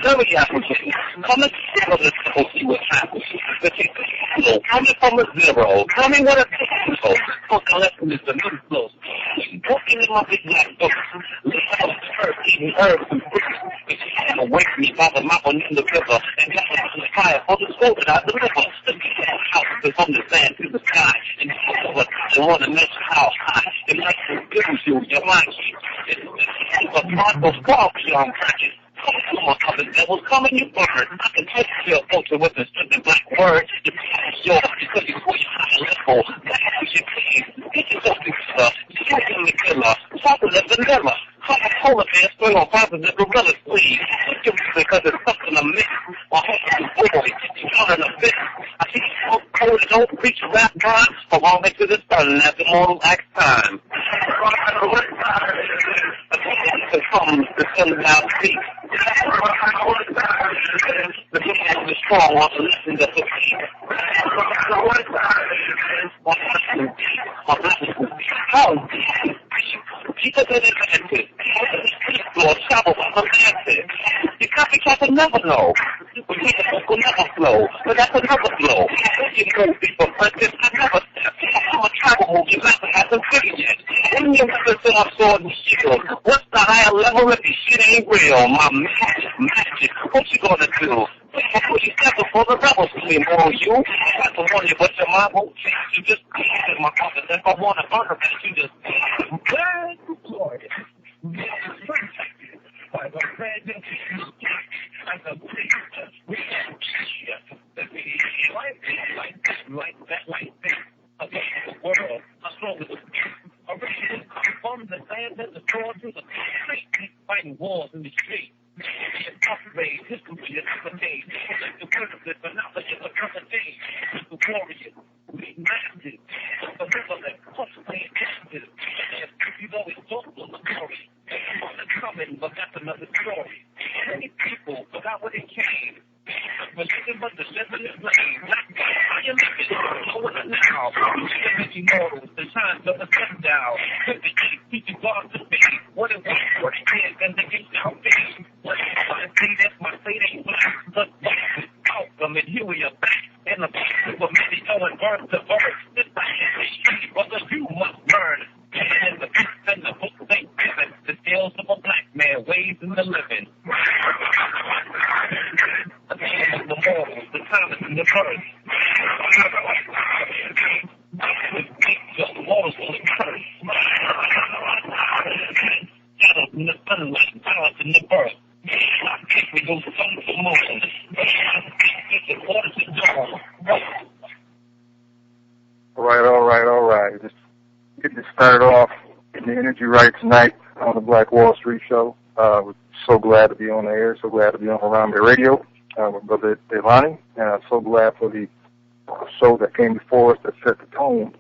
Very African. Come and settle this and see what happens. Coming from a zero, coming with a pencil. Fucking lesson is the new flow. Walking in my big black book. Listen to earth, eating herbs and fruits. Awake me by the mouth in the river. And that's the fire for the soul that I deliver. The house is from the sand to the sky. And you want to measure how high. It likes to build you, your mind. It's a part of sparks you're on practice. Come on, the devil's coming, you burn. I can touch your culture with the stupid black word. You pass yours because you put your high level. That's your please. Get yourself together. You're in the killer. Chocolate and vanilla. Coca-Cola man, spring on fibers and gorillas, please. Because it's stuck in a mix. My husband is boy. You got in a fit. I see you smoke cold and don't preach rap time. From all next to the sun, that's immortal act time. The sun down speak. The people of the strong want to listen to the people. How? People that invented. People travel from Atlantic. You copycat will never know. We need the book will never flow. But that's another flow. You know people, but this I never step. I'm a travel movie, never hasn't figured yet. When you listen on sword and shield, what's the higher level if this shit ain't real? My magic, what you gonna do? Before you step before the rebels claim on you, I have to warn you, but your mind won't change. You just in my office. If I want to burn her, you just burn Florida. By the president, as a preacher, we can't like that, like this. Against the world, a stronger originally from the land that the door through the street, fighting wars in the street. It's upgrade, history is the day. The purpose, but not the other day. The warriors, we mastered. The river that constantly tested. You've always thought of the story. It's coming, but that's another story. Many people forgot where they came. Religion but the living is lame. How you living? Know it now. Living immortals, the times of the sundown. Teaching God to be what it was for the kids and the kids now be. I see that's my fate ain't black. Look, welcome and here we are back. And the people many going birth to birth. This is brothers you must learn. And the books and the books ain't given. The tales of a black man, ways in the living. The time of the mortals, the time is in the birth. The mortals will curse. Shadows in the sunlight, powers in the birth. We go sun for moon. The quarters of dawn. All right. Just getting it started off, getting the energy right tonight on the Black Wall Street Show. We're so glad to be on the air, so glad to be on HarambeeRadio with Brother Delani, and I'm so glad for the show that came before us that set the tone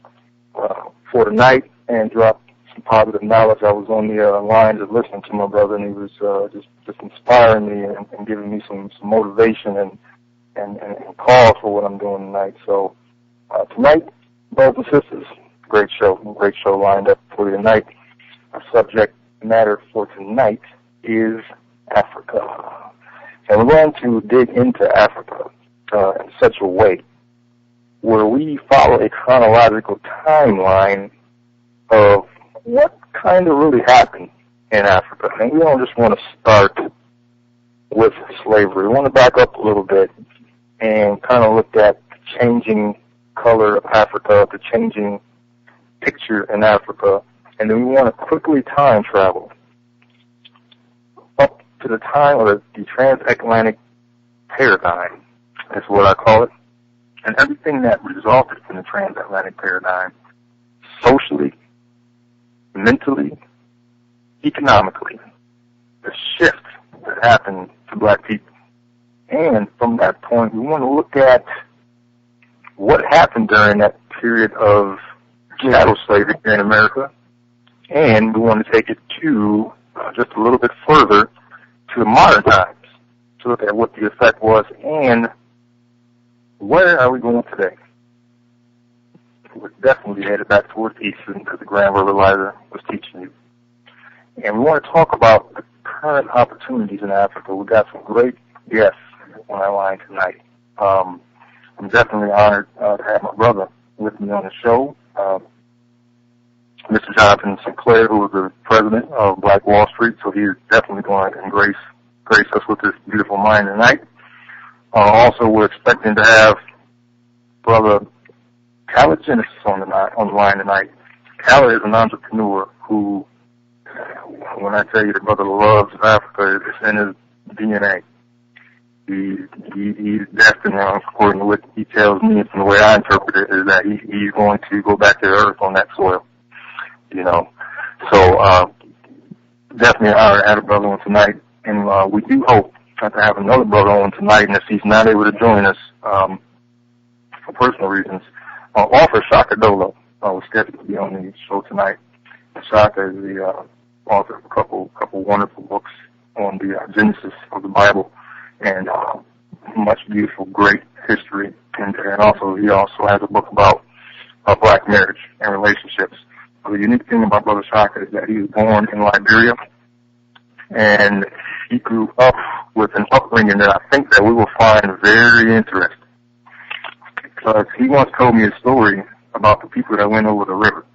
for the night and dropped some positive knowledge. I was on the line just listening to my brother, and he was just inspiring me and giving me some motivation and cause for what I'm doing tonight. So tonight, brothers and sisters, great show lined up for you tonight. Our subject matter for tonight is Africa. And we're going to dig into Africa in such a way where we follow a chronological timeline of what kind of really happened in Africa. And we don't just want to start with slavery. We want to back up a little bit and kind of look at the changing color of Africa, the changing picture in Africa, and then we want to quickly time travel up to the time of the transatlantic paradigm, is what I call it, and everything that resulted from the transatlantic paradigm, socially, mentally, economically, the shift that happened to black people. And from that point, we want to look at what happened during that period of chattel slavery here in America, and we want to take it to just a little bit further to the modern times to look at what the effect was and where are we going today. was definitely headed back towards Eastern because the Grand River Lighter was teaching you. And we want to talk about the current opportunities in Africa. We got some great guests on our line tonight. I'm definitely honored to have my brother with me on the show, Mr. Jonathan Sinclair, who is the president of Black Wall Street, so he's definitely going to grace us with this beautiful mind tonight. Also, we're expecting to have Brother Khaled Genesis on the line tonight. Khaled is an entrepreneur who, when I tell you the brother loves Africa, it's in his DNA. He's destined, according to what he tells me, and the way I interpret it, is that he's going to go back to the earth on that soil. So definitely an honor to have a brother on tonight, and we do hope to have another brother on tonight, and if he's not able to join us for personal reasons, author Shaka Dolo was scheduled to be on the show tonight. Shaka is the author of a couple wonderful books on the Genesis of the Bible, and much beautiful, great history in there. And also, he also has a book about black marriage and relationships. The unique thing about Brother Shaka is that he was born in Liberia, and he grew up with an upbringing that I think that we will find very interesting. Because he once told me a story about the people that went over the river.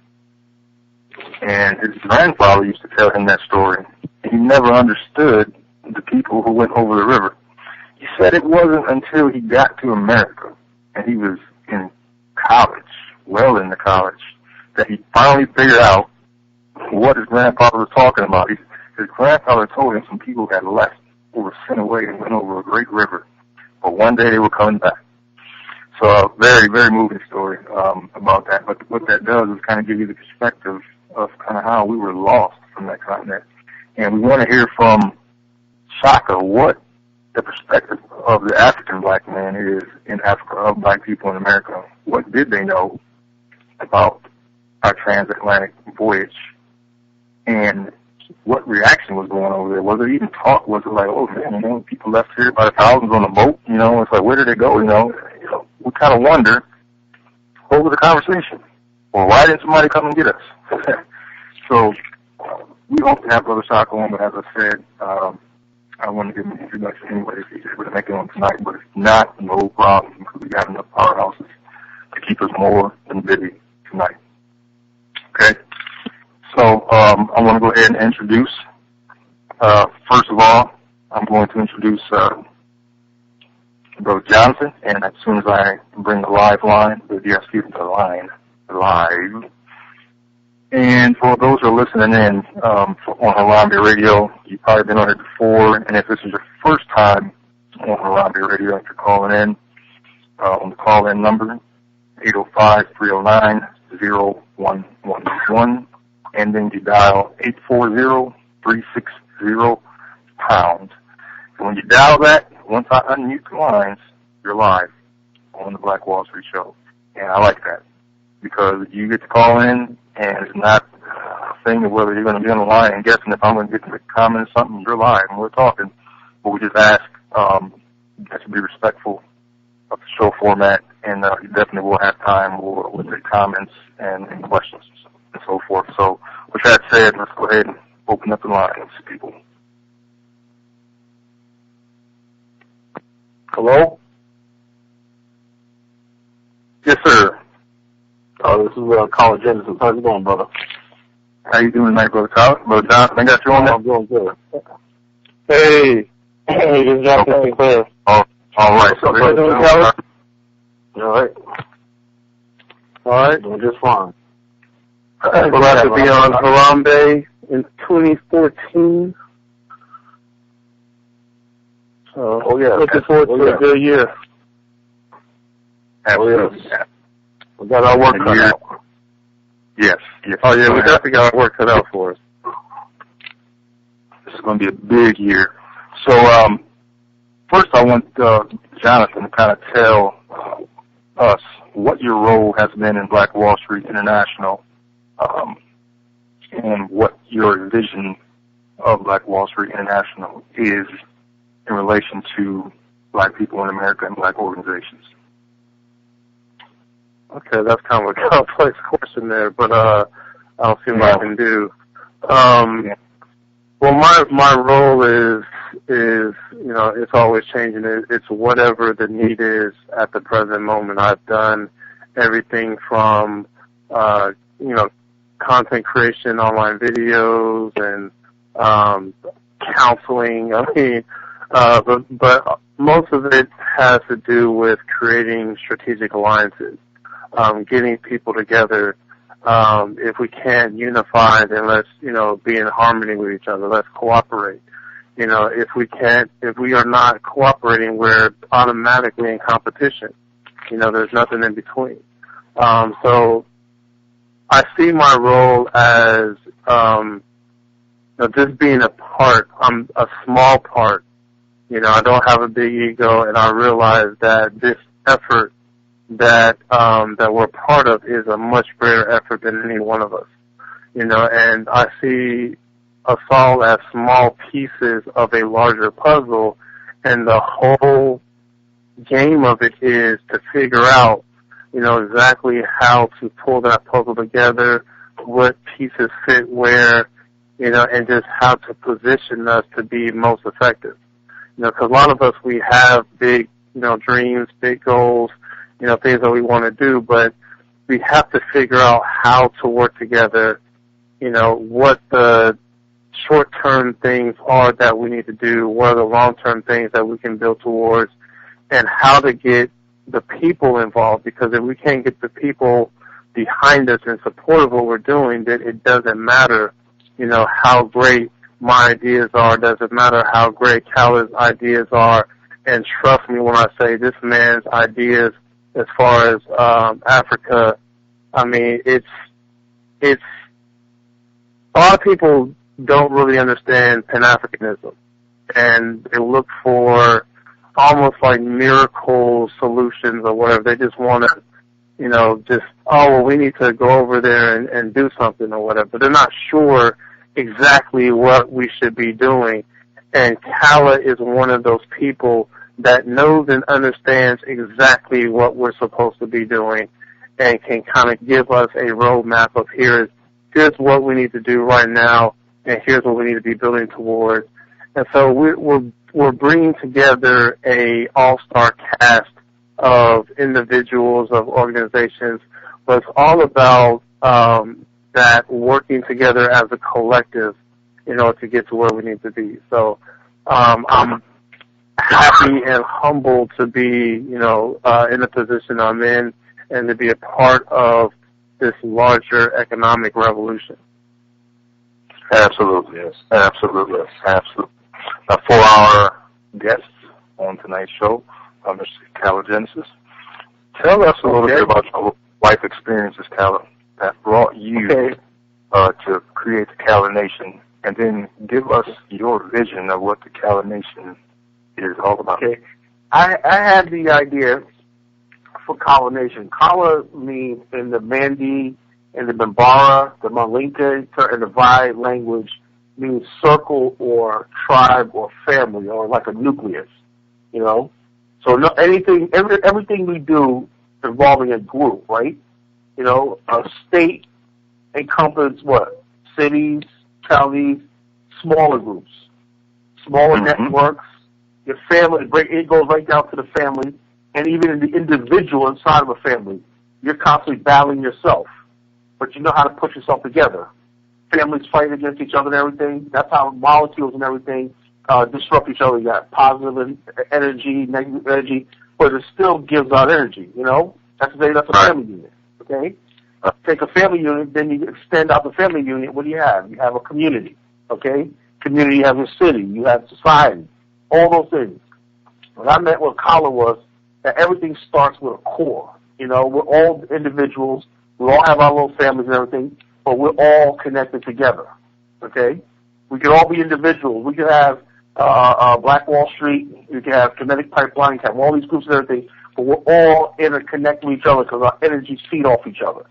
And his grandfather used to tell him that story. He never understood the people who went over the river. He said it wasn't until he got to America, and he was in college, well into college, that he finally figured out what his grandfather was talking about. His grandfather told him some people had left or were sent away and went over a great river, but one day they were coming back. So a very, very moving story about that. But what that does is kind of give you the perspective of kind of how we were lost from that continent. And we want to hear from Shaka what the perspective of the African black man is in Africa, of black people in America. What did they know about our transatlantic voyage? And what reaction was going over there? Was it even talk? Was it like, oh man, people left here by the thousands on a boat, it's like, where did they go, We kind of wonder over the conversation. Well, why didn't somebody come and get us? So we hope to have Brother Shaka on, but as I said, I want to give him an introduction anyway if he's able to make it on tonight, but if not, no problem, because we got enough powerhouses to keep us more than busy tonight. Okay? So I want to go ahead and introduce, first of all, I'm going to introduce Brother Jonathan, and as soon as I bring the live line, the line live. And for those who are listening in on HarambeeRadio, you've probably been on it before, and if this is your first time on HarambeeRadio, if you're calling in, on the call-in number, 805-309-0111, and then you dial 840-360#. And when you dial that, once I unmute the lines, you're live on the Black Wall Street Show. And I like that because you get to call in, and it's not a thing of whether you're going to be on the line and guessing if I'm going to get to the comment or something. You're live, and we're talking. But we just ask that you be respectful of the show format, and you definitely will have time with the comments and questions and so forth. So with that said, let's go ahead and open up the lines, people. Hello? Yes, sir. This is College Genesis. How's it going, brother? How you doing tonight, Brother College? Brother Jonathan, I got you on there? I'm doing good. Hey, this is Jonathan Sinclair. Oh, all right. So how you doing, College? All right, doing just fine. We're about to be on Harambe in 2014. Looking forward to a good year. Absolutely. Yes. We got our work cut out. Yes. Oh, yeah, we definitely got our work cut out for us. This is going to be a big year. So, first I want Jonathan to kind of tell us what your role has been in Black Wall Street International, and what your vision of Black Wall Street International is in relation to black people in America and black organizations. Okay, that's kind of a complex question there, but I'll see what I can do. Well, my role is it's always changing. It's whatever the need is at the present moment. I've done everything from content creation, online videos, and counseling. I mean, but most of it has to do with creating strategic alliances, getting people together. If we can't unify, then let's, be in harmony with each other. Let's cooperate. If we are not cooperating, we're automatically in competition. There's nothing in between. So I see my role as, just being a part. I'm a small part. I don't have a big ego, and I realize that this effort that we're part of is a much greater effort than any one of us, and I see us all as small pieces of a larger puzzle, and the whole game of it is to figure out, exactly how to pull that puzzle together, what pieces fit where, and just how to position us to be most effective. Because a lot of us, we have big, dreams, big goals, things that we want to do, but we have to figure out how to work together, what the short-term things are that we need to do, what are the long-term things that we can build towards, and how to get the people involved, because if we can't get the people behind us in support of what we're doing, then it doesn't matter, how great my ideas are, doesn't matter how great Kala's ideas are, and trust me when I say this man's ideas as far as Africa, I mean, it's a lot of people don't really understand Pan-Africanism, and they look for almost like miracle solutions or whatever. They just want to, we need to go over there and do something or whatever. But they're not sure exactly what we should be doing. And Kala is one of those people that knows and understands exactly what we're supposed to be doing and can kind of give us a roadmap of here's what we need to do right now, and here's what we need to be building towards. And so we're bringing together a all-star cast of individuals, of organizations, but it's all about that working together as a collective, to get to where we need to be. So I'm happy and humbled to be, in the position I'm in and to be a part of this larger economic revolution. Absolutely, yes. Absolutely. For our guests on tonight's show, Mr. Kala Genesis, tell us a little bit about your life experiences, Kala, that brought you to create the Kala Nation, and then give us your vision of what the Kala Nation is all about. Okay. I had the idea for Kala Nation. Kala means in the Mandi, in the Bambara, the Malinka, and the Vai language means circle or tribe or family or like a nucleus, So everything we do involving a group, right? A state encompasses what? Cities, counties, smaller groups, smaller networks. Your family, it goes right down to the family, and even in the individual inside of a family, you're constantly battling yourself, but you know how to put yourself together. Families fight against each other and everything. That's how molecules and everything disrupt each other. You got positive energy, negative energy, but it still gives out energy, That's a family unit, okay? Take a family unit, then you extend out the family unit. What do you have? You have a community, okay? Community, you have a city, you have society, all those things. What I meant with Kala was that everything starts with a core. We're all individuals. We all have our little families and everything, but we're all connected together, okay? We could all be individuals. We could have Black Wall Street. You could have Kinetic Pipeline. You could have all these groups and everything, but we're all interconnected with each other because our energies feed off each other,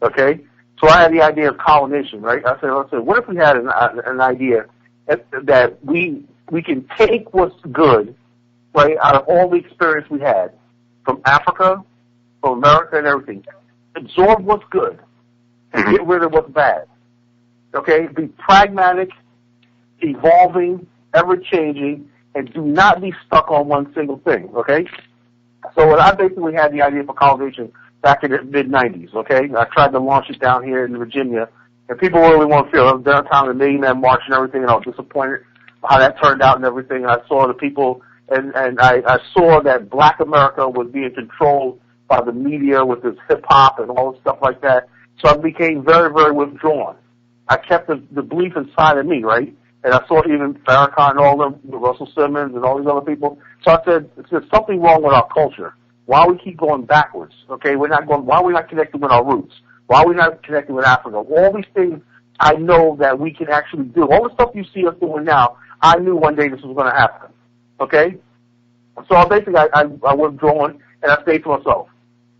okay? So I had the idea of Kala Nation, right? I said, what if we had an idea that we can take what's good, right, out of all the experience we had from Africa from America and everything. Absorb what's good and get rid of what's bad. Okay? Be pragmatic, evolving, ever-changing, and do not be stuck on one single thing. Okay? So when I basically had the idea for colonization back in the mid-'90s, okay? I tried to launch it down here in Virginia, and people really want to feel it was downtown the Million Man March and everything, and I was disappointed how that turned out and everything. And I saw the people, and I saw that Black America was being controlled by the media with this hip-hop and all this stuff like that. So I became very, very withdrawn. I kept the belief inside of me, right? And I saw even Farrakhan and all them, Russell Simmons and all these other people. So I said, there's something wrong with our culture. Why we keep going backwards? Okay, why are we not connecting with our roots? Why are we not connecting with Africa? All these things I know that we can actually do. All the stuff you see us doing now, I knew one day this was going to happen. Okay? So basically I was drawn and I stayed to myself.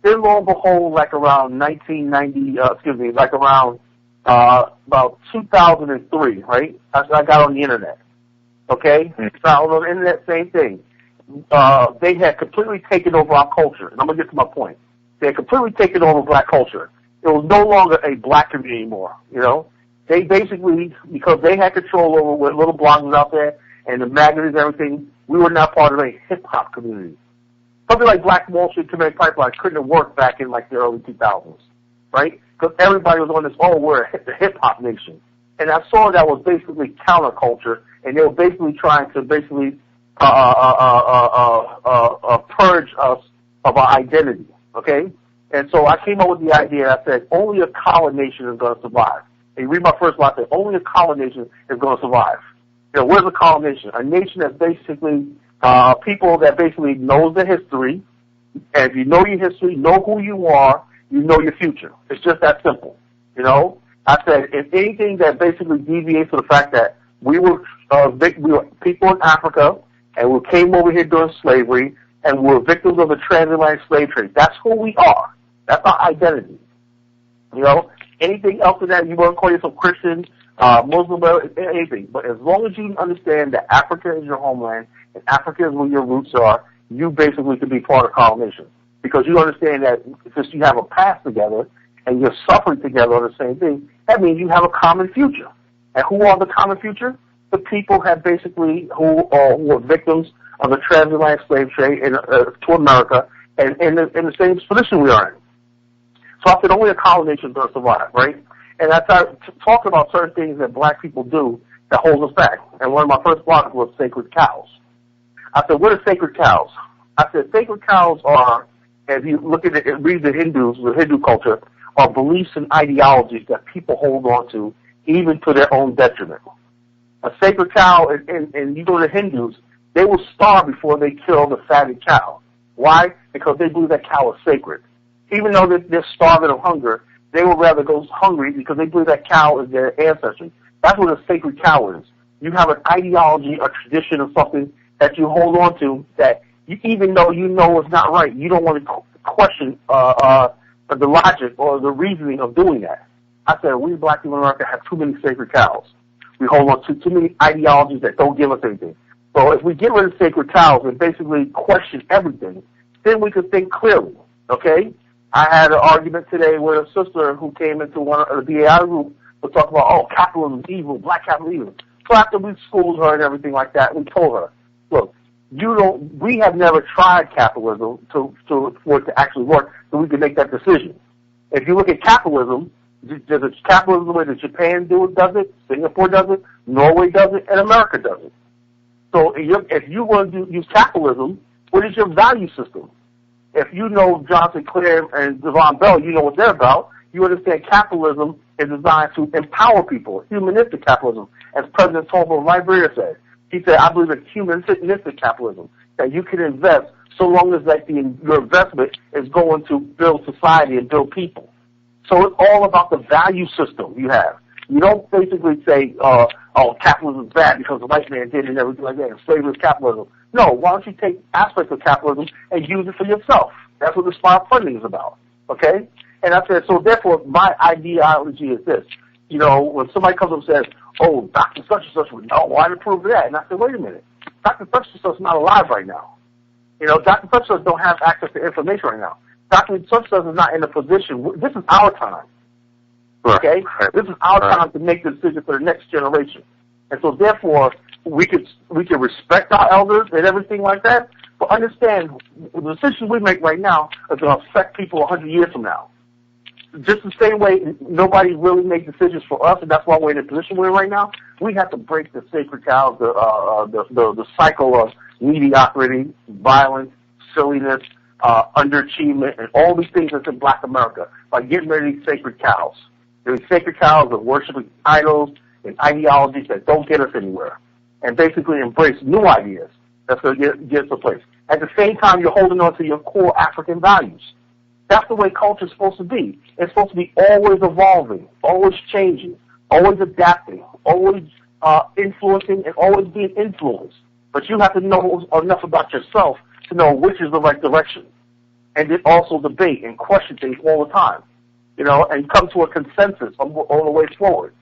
Then lo and behold, like around 1990, about 2003, right? I got on the internet. Okay? So I was on the internet, same thing. They had completely taken over our culture. And I'm going to get to my point. They had completely taken over black culture. It was no longer a black community anymore, you know. They basically, because they had control over what little bloggers out there and the magazines and everything, we were now part of a hip-hop community. Something like Black Wall Street Community Pipeline couldn't have worked back in like the early 2000s, right? Because everybody was on this, we're the hip-hop nation. And I saw that was basically counterculture, and they were basically trying to basically purge us of our identity, okay? And so I came up with the idea, I said, only a colored nation is going to survive. And you read my first line, I said, only a colored nation is going to survive. You know, what is a colored nation? A nation that's basically people that basically knows their history, and if you know your history, know who you are, you know your future. It's just that simple, you know? I said, if anything that basically deviates from the fact that we were people in Africa, and we came over here during slavery, and we were victims of the transatlantic slave trade. That's who we are. That's our identity. You know, anything else than that, you want to call yourself Christian, Muslim, anything. But as long as you understand that Africa is your homeland, and Africa is where your roots are, you basically can be part of colonization. Because you understand that since you have a past together, and you're suffering together on the same thing, that means you have a common future. And who are the common future? The people have basically who were victims of the transatlantic slave trade to America, and in the same position we are in. So I said only a colored nation is going to survive, right? And I started talking about certain things that black people do that holds us back. And one of my first blogs was sacred cows. I said, what are sacred cows? I said, sacred cows are, if you look at it, read the Hindu culture, are beliefs and ideologies that people hold on to, even to their own detriment. A sacred cow, and you go to Hindus, they will starve before they kill the fatted cow. Why? Because they believe that cow is sacred. Even though they're starving of hunger, they would rather go hungry because they believe that cow is their ancestry. That's what a sacred cow is. You have an ideology, a tradition, or something that you hold on to that even though you know it's not right, you don't want to question the logic or the reasoning of doing that. I said, we black people in America have too many sacred cows. We hold on to too many ideologies that don't give us anything. So if we get rid of sacred cows and basically question everything, then we could think clearly, okay? I had an argument today with a sister who came into one of the BAI group to talk about, capitalism is evil, black capitalism is evil. So after we schooled her and everything like that, we told her, look, we have never tried capitalism for it to actually work so we can make that decision. If you look at capitalism, does it capitalism the way that Japan does it, Singapore does it, Norway does it, and America does it. So if you want to use capitalism, what is your value system? If you know John Sinclair and Devon Bell, you know what they're about. You understand capitalism is designed to empower people, humanistic capitalism, as President Tolman of Liberia said. He said, I believe in humanistic capitalism, that you can invest so long as your investment is going to build society and build people. So it's all about the value system you have. You don't basically say, capitalism is bad because the white man did it and everything like that, and slavery is capitalism. No, why don't you take aspects of capitalism and use it for yourself? That's what the smart funding is about, okay? And I said, so therefore, my ideology is this. You know, when somebody comes up and says, Dr. such and such would know, why did prove that? And I said, wait a minute. Dr. such and such is not alive right now. You know, Dr. such and such don't have access to information right now. Dr. Such is not in a position. This is our time. Okay? Right. This is our time to make the decision for the next generation. And so therefore, we can respect our elders and everything like that, but understand the decisions we make right now are going to affect people 100 years from now. Just the same way nobody really makes decisions for us, and that's why we're in the position we're in right now. We have to break the sacred cows, the cycle of mediocrity, violence, silliness, underachievement, and all these things that's in Black America by getting rid of these sacred cows. These sacred cows are worshiping idols and ideologies that don't get us anywhere, and basically embrace new ideas that's going to get us a place. At the same time, you're holding on to your core African values. That's the way culture is supposed to be. It's supposed to be always evolving, always changing, always adapting, always influencing, and always being influenced. But you have to know enough about yourself to know which is the right direction. And then also debate and question things all the time, and come to a consensus on the way forward.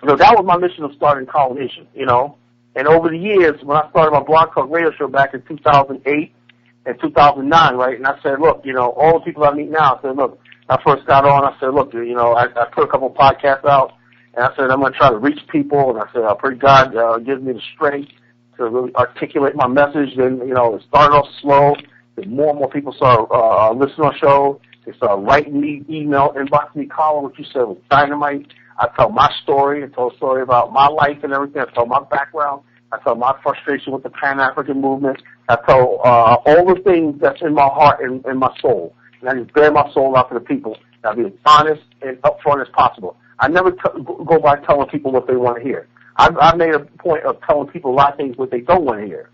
So that was my mission of starting Collar Nation, And over the years, when I started my Blog Talk radio show back in 2008, in 2009, right? And I said, look, all the people I meet now, I said, look, I first got on, I said, look, I put a couple of podcasts out, and I said, I'm going to try to reach people, and I said, I pray God gives me the strength to really articulate my message. Then, it started off slow, then more and more people started listening to our show. They started writing me, email, inboxing me, calling what you said was dynamite. I tell my story, I told a story about my life and everything, I tell my background. I tell my frustration with the Pan-African movement. I tell all the things that's in my heart and in my soul. And I just bear my soul out to the people. And I be as honest and upfront as possible. I never go by telling people what they want to hear. I made a point of telling people a lot of things what they don't want to hear.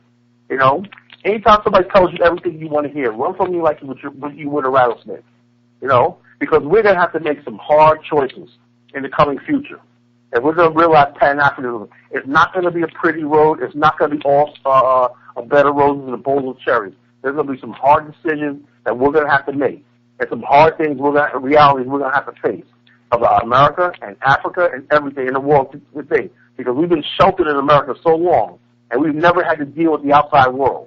Anytime somebody tells you everything you want to hear, run from me like you would a rattlesnake. Because we're going to have to make some hard choices in the coming future. And we're going to realize Pan-Africanism, it's not going to be a pretty road. It's not going to be all a bed of roses and a bowl of cherries. There's going to be some hard decisions that we're going to have to make, and some hard things, realities we're going to have to face about America and Africa and everything in the world today. Because we've been sheltered in America so long, and we've never had to deal with the outside world.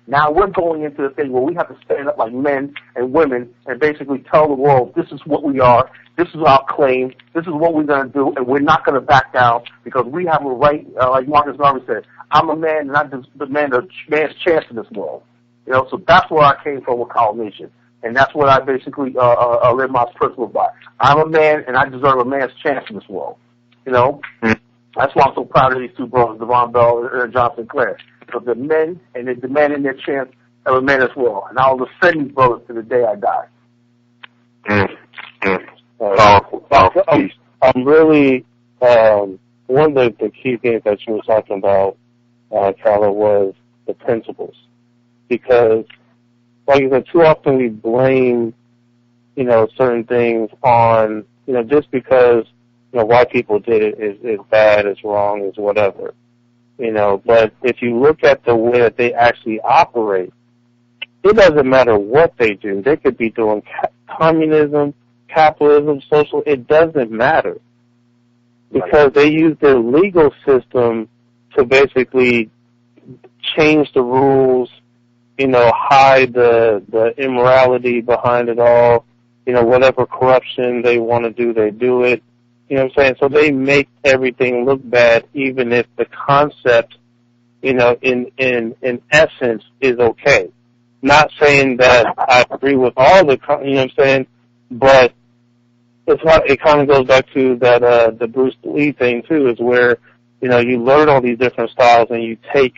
Now we're going into the thing where we have to stand up like men and women and basically tell the world, this is what we are, this is our claim, this is what we're going to do, and we're not going to back down because we have a right, like Marcus Garvey said, I'm a man and I demand a man's chance in this world. So that's where I came from with Collar Nation. And that's what I basically live my principles by. I'm a man and I deserve a man's chance in this world. That's why I'm so proud of these two brothers, Devon Bell and John Sinclair. Because they're men, and they're demanding their chance of a man as well. And I will defend these brothers to the day I die. I'm really, one of the key things that you were talking about, Carla, was the principles. Because, like you said, too often we blame, certain things on, just because, white people did it is bad, is wrong, is whatever. But if you look at the way that they actually operate, it doesn't matter what they do. They could be doing communism, capitalism, social, it doesn't matter. Because they use their legal system to basically change the rules, hide the immorality behind it all, whatever corruption they want to do, they do it. You know what I'm saying? So they make everything look bad, even if the concept, in essence, is okay. Not saying that I agree with all the, but it kind of goes back to that, the Bruce Lee thing too, is where, you learn all these different styles and you take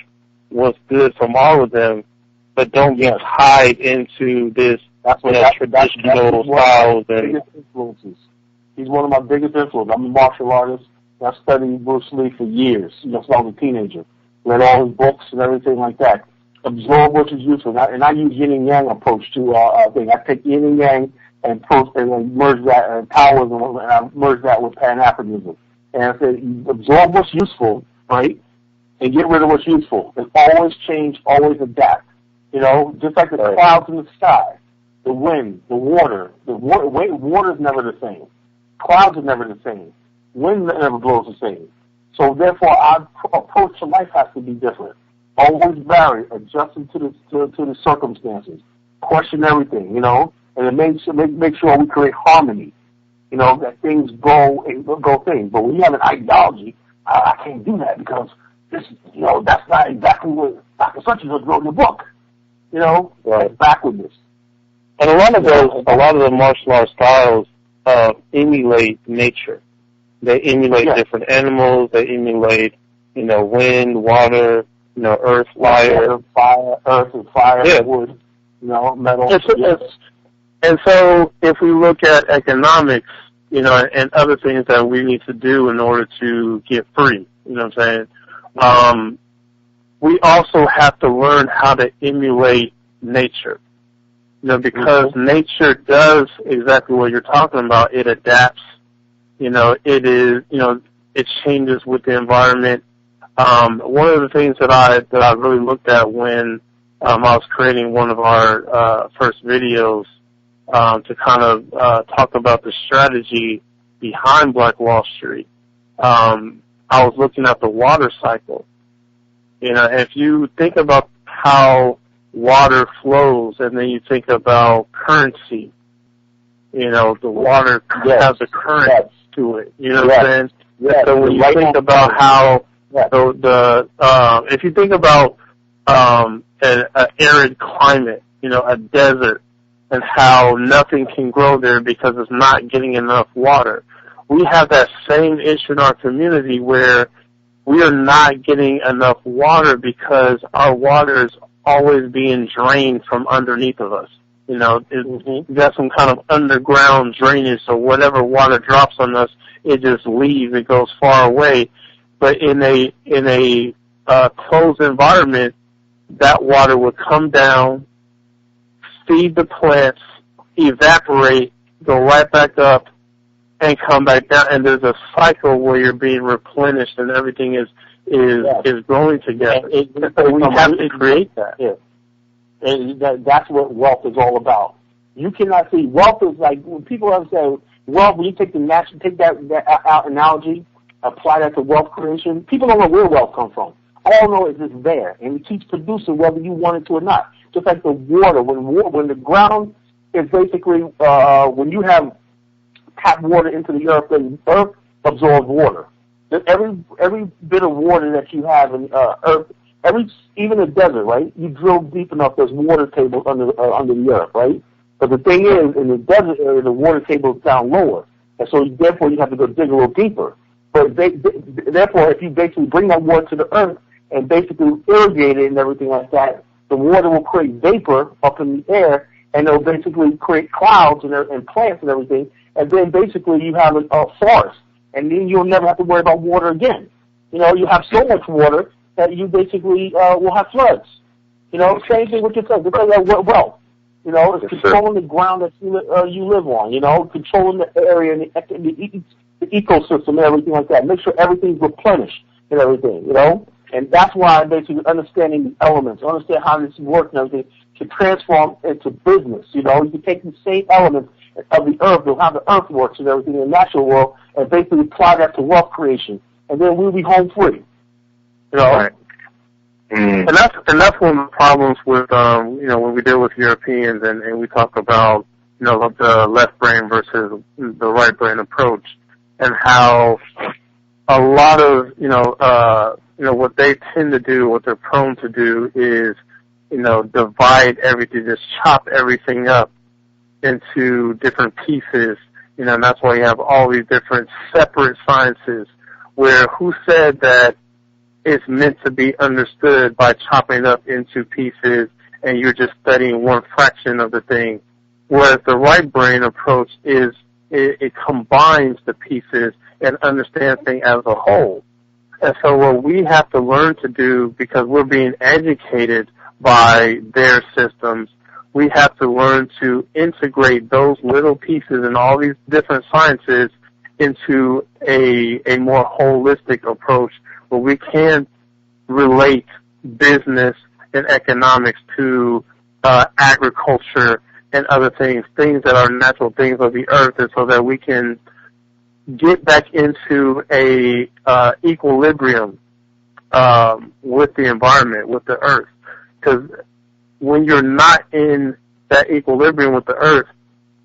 what's good from all of them, but don't get tied into this, traditional styles and influences. He's one of my biggest influences. I'm a martial artist. I studied Bruce Lee for years, since I was a teenager. Read all his books and everything like that. Absorb what is useful. And I use yin and yang approach to thing. I take yin and yang and merge that and Taoism, and I merge that with Pan-Africanism. And I said, absorb what's useful, right, and get rid of what's useful. And always change, always adapt. Just like the clouds in the sky, the wind, the water. Water's never the same. Clouds are never the same. Wind never blows the same. So therefore, our approach to life has to be different. Always vary, adjusting to the circumstances. question everything, and it make sure we create harmony, that things go things. But when you have an ideology, I can't do that because this, that's not exactly what Dr. Such wrote in the book, right. Backwardness. And a lot of the martial arts styles emulate nature. They emulate different animals. They emulate, wind, water, earth, fire, earth and fire, wood, metal. And so if we look at economics, and other things that we need to do in order to get free, you know what I'm saying? We also have to learn how to emulate nature. Because nature does exactly what you're talking about. It adapts. It changes with the environment. One of the things that I really looked at when I was creating one of our first videos to kind of talk about the strategy behind Black Wall Street, I was looking at the water cycle. If you think about how water flows, and then you think about currency. The water has a current to it. You know what I'm saying? So when you think about how if you think about an arid climate, a desert, and how nothing can grow there because it's not getting enough water, we have that same issue in our community where we are not getting enough water because our water is always being drained from underneath of us. We got some kind of underground drainage, so whatever water drops on us, it just leaves. It goes far away. But in a closed environment, that water would come down, feed the plants, evaporate, go right back up, and come back down. And there's a cycle where you're being replenished, and everything is growing together. So we have to create that. Yeah. And that's what wealth is all about. You cannot see wealth is like when people have said wealth. When you take that analogy, apply that to wealth creation. People don't know where wealth comes from. All know is it's there, and it keeps producing whether you want it to or not. Just like the water, when the ground is basically when you have tap water into the earth, the earth absorbs water. Every bit of water that you have in earth, even a desert, right? You drill deep enough, there's water tables under the earth, right? But the thing is, in the desert area, the water table is down lower, and so therefore you have to go dig a little deeper. But therefore, if you basically bring that water to the earth and basically irrigate it and everything like that, the water will create vapor up in the air, and it'll basically create clouds and plants and everything, and then basically you have a forest. And then you'll never have to worry about water again. You have so much water that you basically will have floods. Same thing with yourself. Because wealth. It's controlling the ground that you live on. Controlling the area and the ecosystem and everything like that. Make sure everything's replenished and everything. And that's why basically understanding the elements, understand how this works and everything, can transform into business. You can take the same elements of the earth, how the earth works and everything in the natural world, and basically apply that to wealth creation, and then we'll be home free. Right. And that's one of the problems with when we deal with Europeans and we talk about the left brain versus the right brain approach, and how a lot of what they tend to do, what they're prone to do is divide everything, just chop everything up into different pieces, and that's why you have all these different separate sciences where who said that it's meant to be understood by chopping it up into pieces and you're just studying one fraction of the thing, whereas the right brain approach is it combines the pieces and understands things as a whole. And so what we have to learn to do, because we're being educated by their systems, we have to learn to integrate those little pieces and all these different sciences into a more holistic approach where we can relate business and economics to agriculture and other things that are natural things of the earth, and so that we can get back into a equilibrium with the environment, with the earth. Because when you're not in that equilibrium with the earth,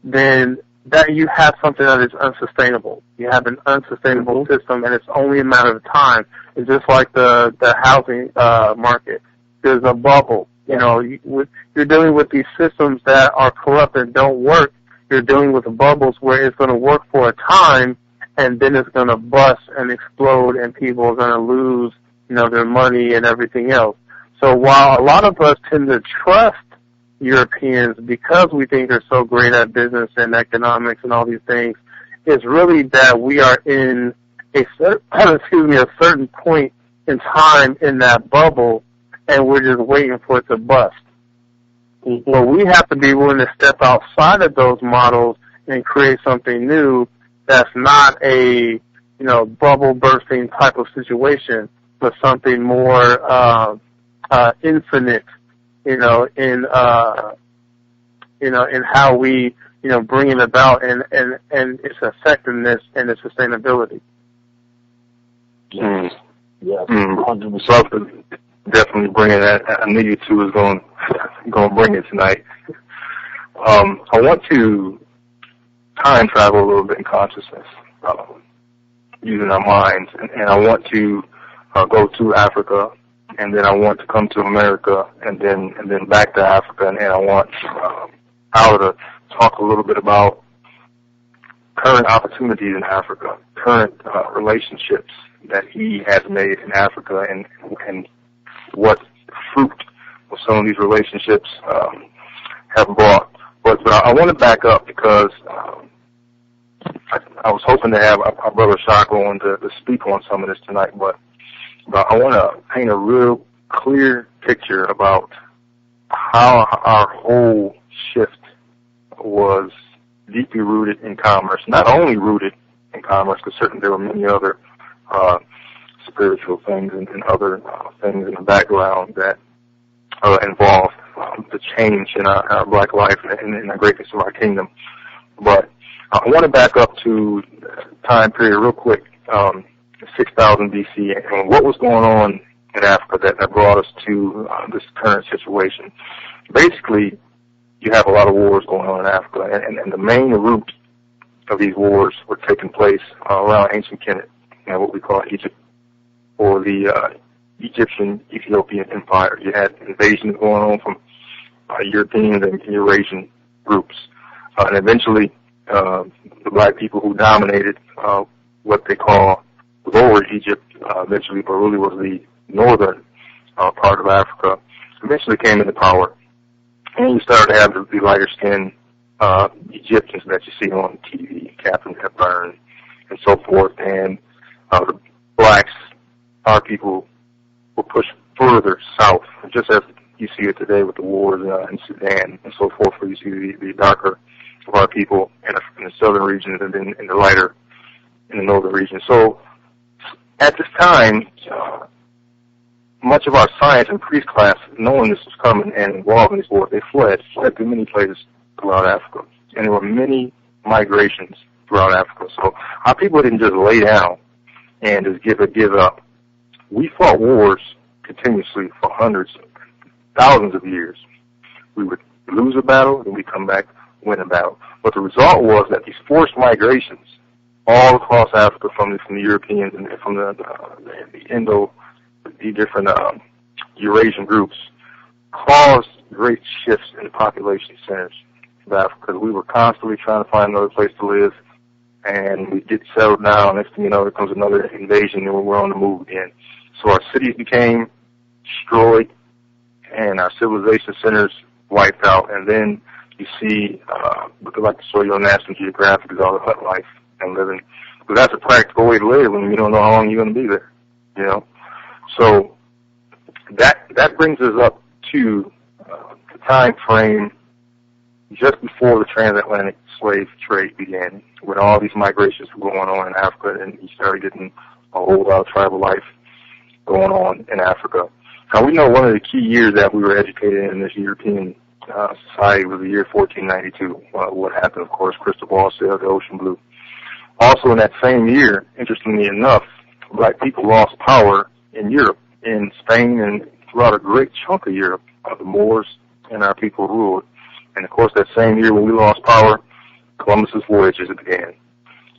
then that you have something that is unsustainable. You have an unsustainable system, and it's only a matter of time. It's just like the housing market. There's a bubble. You know, you're dealing with these systems that are corrupt and don't work. You're dealing with bubbles where it's going to work for a time, and then it's going to bust and explode, and people are going to lose, you know, their money and everything else. So while a lot of us tend to trust Europeans because we think they're so great at business and economics and all these things, it's really that we are in a certain point in time in that bubble, and we're just waiting for it to bust. But we have to be willing to step outside of those models and create something new that's not a, you know, bubble bursting type of situation, but something more infinite, in how we, bring it about and its effectiveness and its sustainability. Yeah, 100%. Definitely bringing that. I knew you two was going to bring it tonight. I want to time travel a little bit in consciousness, using our minds, and I want to go to Africa, and then I want to come to America, and then back to Africa, and I want Howard to talk a little bit about current opportunities in Africa, current relationships that he has made in Africa, and what fruit some of these relationships have brought. But I want to back up because I was hoping to have our brother Shaka on to speak on some of this tonight, but I want to paint a real clear picture about how our whole shift was deeply rooted in commerce. Not only rooted in commerce, because certainly there were many other spiritual things and other things in the background that involved the change in our black life and in the greatness of our kingdom. But I want to back up to time period real quick, 6000 BC, and what was going on in Africa that brought us to this current situation. Basically, you have a lot of wars going on in Africa, and the main root of these wars were taking place around ancient Kemet, what we call Egypt, or the Egyptian-Ethiopian Empire. You had invasions going on from European and Eurasian groups, and eventually the black people who dominated what they call Lower Egypt, eventually, but really was the northern part of Africa, eventually came into power. And you started to have the lighter-skinned Egyptians that you see on TV, Captain Hepburn, and so forth. And the blacks, our people, were pushed further south, just as you see it today with the wars in Sudan and so forth, where you see the darker of our people in the southern regions and then in the lighter in the northern region. So at this time, much of our science and priest class, knowing this was coming and involved in this war, they fled to many places throughout Africa. And there were many migrations throughout Africa. So our people didn't just lay down and just give up. We fought wars continuously for hundreds, thousands of years. We would lose a battle, and we'd come back, win a battle. But the result was that these forced migrations all across Africa from the Europeans and from the different Eurasian groups caused great shifts in the population centers of Africa. We were constantly trying to find another place to live, and we get settled down. Next thing you know, there comes another invasion, and we're on the move again. So our cities became destroyed, and our civilization centers wiped out. And then you see, I'd like to show you on National Geographic, is all the hut life and living. But that's a practical way to live when you don't know how long you're going to be there, you know. So that brings us up to the time frame just before the transatlantic slave trade began, when all these migrations were going on in Africa, and you started getting a whole lot of tribal life going on in Africa. Now, we know one of the key years that we were educated in this European society was the year 1492. What happened, of course, crystal ball sailed, the ocean blue. Also in that same year, interestingly enough, black people lost power in Europe, in Spain, and throughout a great chunk of Europe. The Moors and our people ruled. And, of course, that same year when we lost power, Columbus's voyages began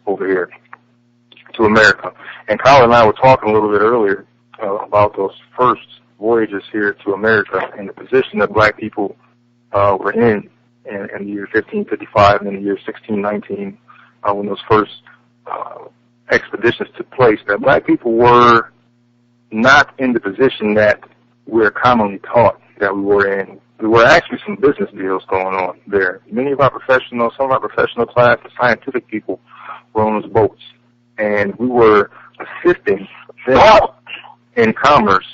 over here to America. And Kyle and I were talking a little bit earlier about those first voyages here to America and the position that black people were in the year 1555 and in the year 1619 when those first expeditions took place, that black people were not in the position that we're commonly taught that we were in. There were actually some business deals going on there. Many of our professionals, some of our professional class, the scientific people were on those boats. And we were assisting them in commerce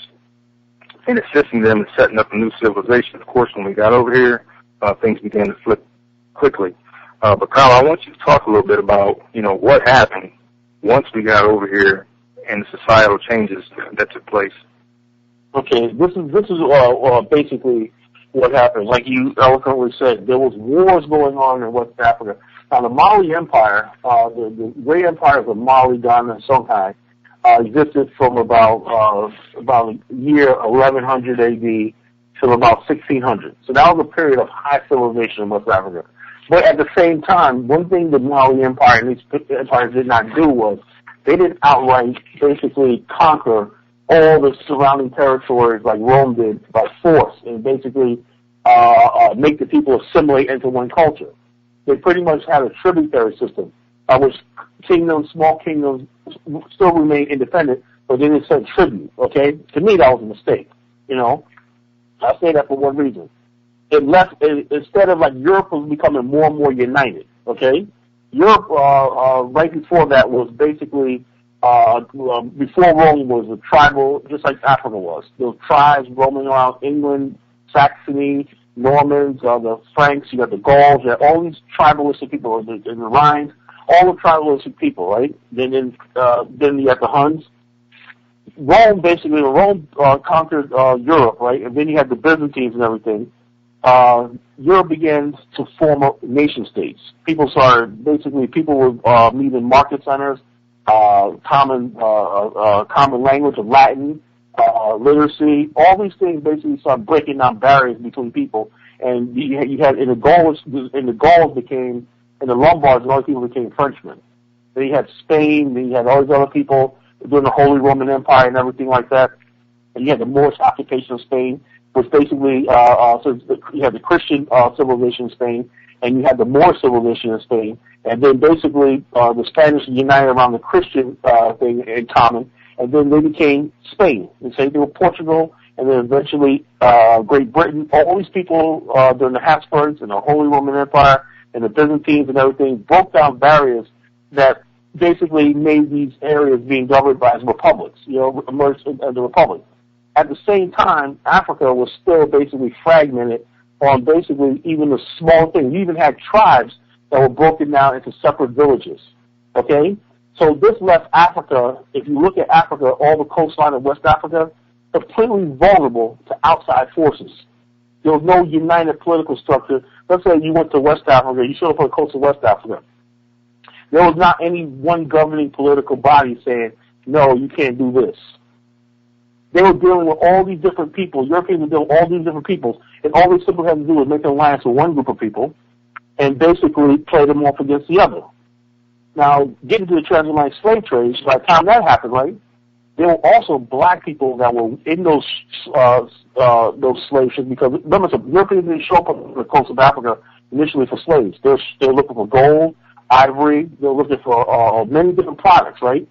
and assisting them in setting up a new civilization. Of course, when we got over here, things began to flip quickly. But Kyle, I want you to talk a little bit about, what happened once we got over here and the societal changes that took place. Okay, this is basically what happened. Like you eloquently said, there was wars going on in West Africa. Now, the Mali Empire, the great empires of Mali, Ghana, and Songhai, existed from about year 1100 AD till about 1600. So that was a period of high civilization in West Africa. But at the same time, one thing the Mali Empire and these empires did not do was they didn't outright basically conquer all the surrounding territories like Rome did by force and basically make the people assimilate into one culture. They pretty much had a tributary system, which kingdoms, small kingdoms, still remain independent, but they didn't send tribute, okay? To me, that was a mistake, I say that for one reason. Instead of like Europe was becoming more and more united, okay? Europe, right before that was basically, before Rome was a tribal, just like Africa was. There were tribes roaming around England, Saxony, Normans, the Franks, you got the Gauls, you had all these tribalistic people, in the Rhine, all the tribalistic people, right? Then you have the Huns. Rome conquered Europe, right? And then you had the Byzantines and everything. Europe began to form nation states. People would meet in market centers, common language of Latin, literacy, all these things basically started breaking down barriers between people. And you had the Lombards, and all these people became Frenchmen. Then you had Spain, then you had all these other people during the Holy Roman Empire and everything like that. And you had the Moorish occupation of Spain, which basically, so you had the Christian civilization in Spain, and you had the Moorish civilization in Spain. And then basically, the Spanish united around the Christian thing in common, and then they became Spain. And same thing with Portugal, and then eventually Great Britain. All these people during the Habsburgs and the Holy Roman Empire and the Byzantines and everything broke down barriers that basically made these areas being governed by as republics, emerged as a republic. At the same time, Africa was still basically fragmented on basically even the small things. You even had tribes that were broken down into separate villages, okay? So this left Africa, if you look at Africa, all the coastline of West Africa, completely vulnerable to outside forces. There was no united political structure. Let's say you went to West Africa, you showed up on the coast of West Africa. There was not any one governing political body saying, no, you can't do this. They were dealing with all these different people. Europeans were dealing with all these different peoples, and all they simply had to do was make an alliance with one group of people and basically play them off against the other. Now, getting to the transatlantic slave trade, by the time that happened, right, there were also black people that were in those slave ships because, remember, Europeans didn't show up on the coast of Africa initially for slaves. They were looking for gold, ivory, they were looking for many different products, right?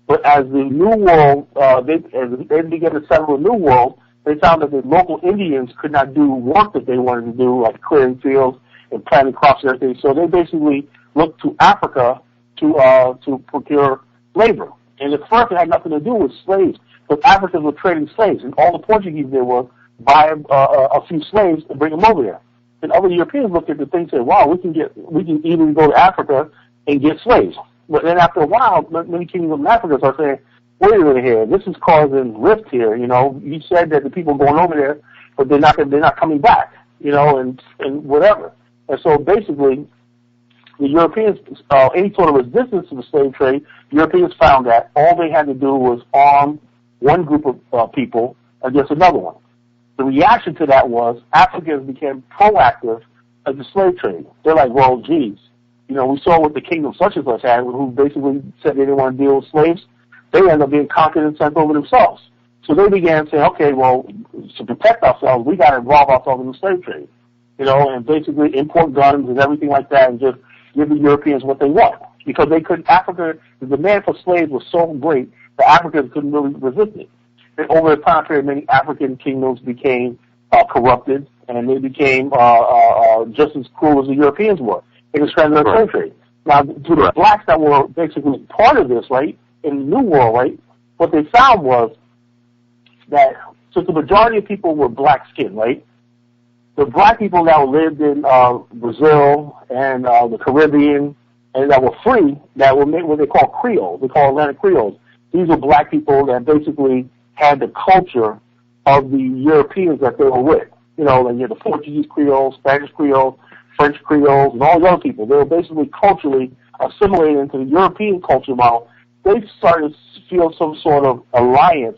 But as the New World, they began to settle the New World, they found that the local Indians could not do work that they wanted to do, like clearing fields and planting crops and everything. So they basically looked to Africa to procure labor. And at first it had nothing to do with slaves, but Africans were trading slaves, and all the Portuguese did was buy a few slaves and bring them over there. And other Europeans looked at the thing and said, wow, we can even go to Africa and get slaves. But then after a while, many kingdoms of Africa start saying, wait a minute here, this is causing rift here, You said that the people going over there, but they're not coming back, and whatever. And so basically, the Europeans, any sort of resistance to the slave trade, Europeans found that all they had to do was arm one group of people against another one. The reaction to that was Africans became proactive of the slave trade. They're like, well, geez, you know, we saw what the kingdom such and such had, who basically said they didn't want to deal with slaves. They ended up being conquered and sent over themselves. So they began saying, okay, well, to protect ourselves, we got to involve ourselves in the slave trade, you know, and basically import guns and everything like that, and just give the Europeans what they want, because they couldn't. Africa, the demand for slaves was so great that Africans couldn't really resist it. And over the time period, many African kingdoms became corrupted, and they became just as cruel as the Europeans were in the transatlantic slave trade. Now, to the blacks that were basically part of this, right, in the New World, right, what they found was that since the majority of people were black-skinned, right, the black people that lived in Brazil and the Caribbean and that were free, that were what they call Creoles, they call Atlantic Creoles. These were black people that basically had the culture of the Europeans that they were with. You know, like you had the Portuguese Creoles, Spanish Creoles, French Creoles, and all the other people. They were basically culturally assimilated into the European culture model. They started to feel some sort of alliance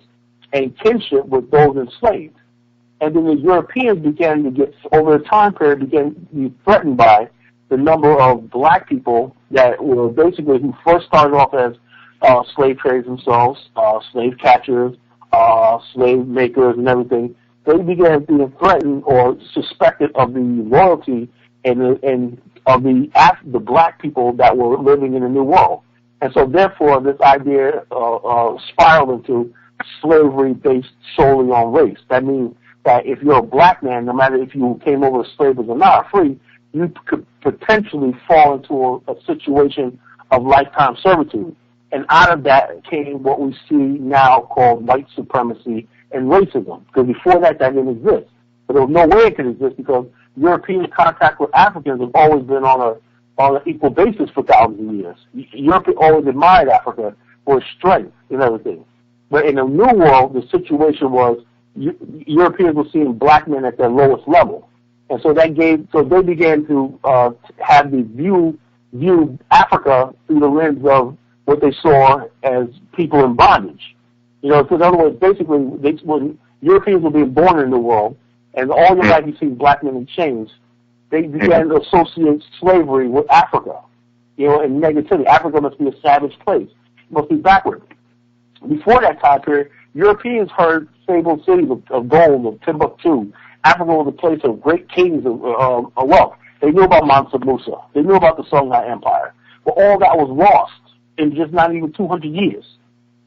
and kinship with those enslaved. And then the Europeans began to get, over the time period, began to be threatened by the number of black people that were basically, who first started off as slave traders themselves, slave catchers, slave makers and everything. They began being threatened or suspected of the loyalty and of the black people that were living in the New World. And so therefore this idea spiraled into slavery based solely on race. That means that if you're a black man, no matter if you came over as slaves or not, free, you could potentially fall into a situation of lifetime servitude. And out of that came what we see now called white supremacy and racism. Because before that didn't exist. But there was no way it could exist because European contact with Africans have always been on an equal basis for thousands of years. Europe always admired Africa for its strength and everything. But in the New World, the situation was Europeans were seeing black men at their lowest level. And so they began to have the view Africa through the lens of what they saw as people in bondage. You know, so in other words, basically, when Europeans were being born in the world, and all your life you see black men in chains, they began to associate slavery with Africa, you know, and negativity. Africa must be a savage place. It must be backward. Before that time period, Europeans heard fabled cities of gold, of Timbuktu. Africa was a place of great kings of wealth. They knew about Mansa Musa. They knew about the Songhai Empire. But all that was lost in just not even 200 years.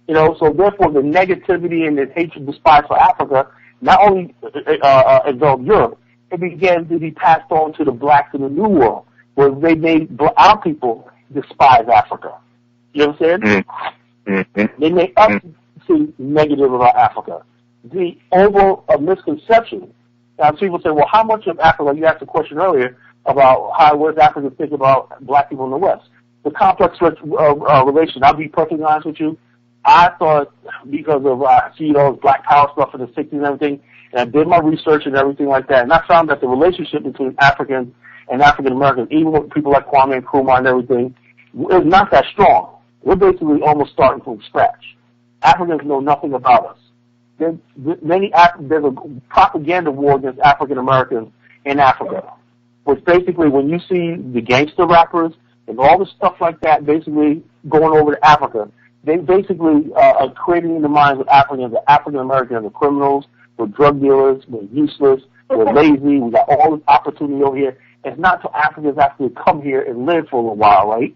You know, so therefore the negativity and the hatred despise for Africa not only enveloped Europe, it began to be passed on to the blacks in the New World, where they made our people despise Africa. You know what I'm saying? Mm-hmm. They made us see negative about Africa. The overall misconception. Now people say, well, how much of Africa, you asked a question earlier about what does Africa think about black people in the West. The complex relation, I'll be perfectly honest with you, I thought because of those black power stuff in the 60s and everything, and I did my research and everything like that, and I found that the relationship between Africans and African Americans, even with people like Kwame Nkrumah and everything, is not that strong. We're basically almost starting from scratch. Africans know nothing about us. There's a propaganda war against African Americans in Africa, which basically when you see the gangster rappers and all the stuff like that basically going over to Africa, they basically are creating in the minds of Africans that African Americans are criminals, we're drug dealers, we're useless, we're lazy, we got all this opportunity over here. It's not until Africans actually come here and live for a little while, right?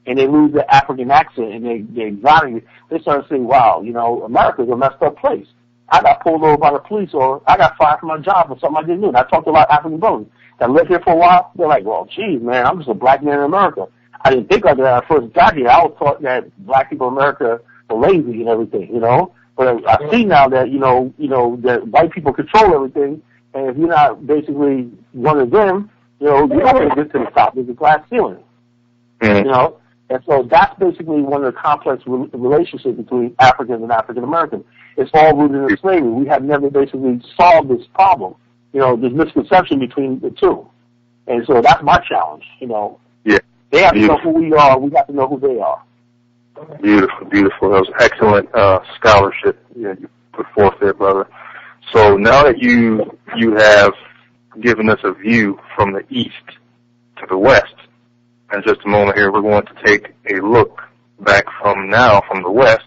And they lose their African accent and they exotic. They start saying, wow, you know, America's a messed up place. I got pulled over by the police or I got fired from my job for something I didn't do. And I talked to a lot of African brothers that lived here for a while. They're like, well, geez, man, I'm just a black man in America. I didn't think like that when I first got here. I was taught that black people in America are lazy and everything, you know. But I see now that, you know, that white people control everything. And if you're not basically one of them, you know, you're not going to get to the top. There's a glass ceiling, you know. And so that's basically one of the complex relationships between Africans and African Americans. It's all rooted in slavery. We have never basically solved this problem. You know, there's misconception between the two. And so that's my challenge, you know. Yeah. They have to know who we are. We have to know who they are. Beautiful, beautiful. That was excellent scholarship you put forth there, brother. So now that you have giving us a view from the east to the west. In just a moment here, we're going to take a look back from the west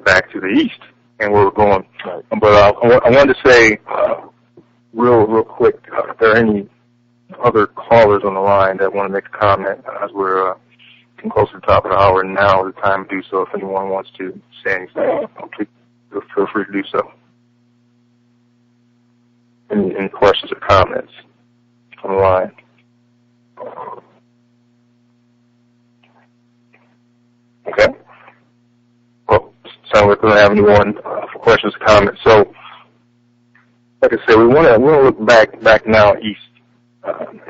back to the east and where we're going. Right. But I wanted to say real quick, if there are any other callers on the line that want to make a comment as we're getting close to the top of the hour, now is the time to do so. If anyone wants to say anything, please feel free to do so. Any questions or comments on the line? Okay. Well, sounds like we don't have anyone for questions or comments. So, like I said, we want to look back now east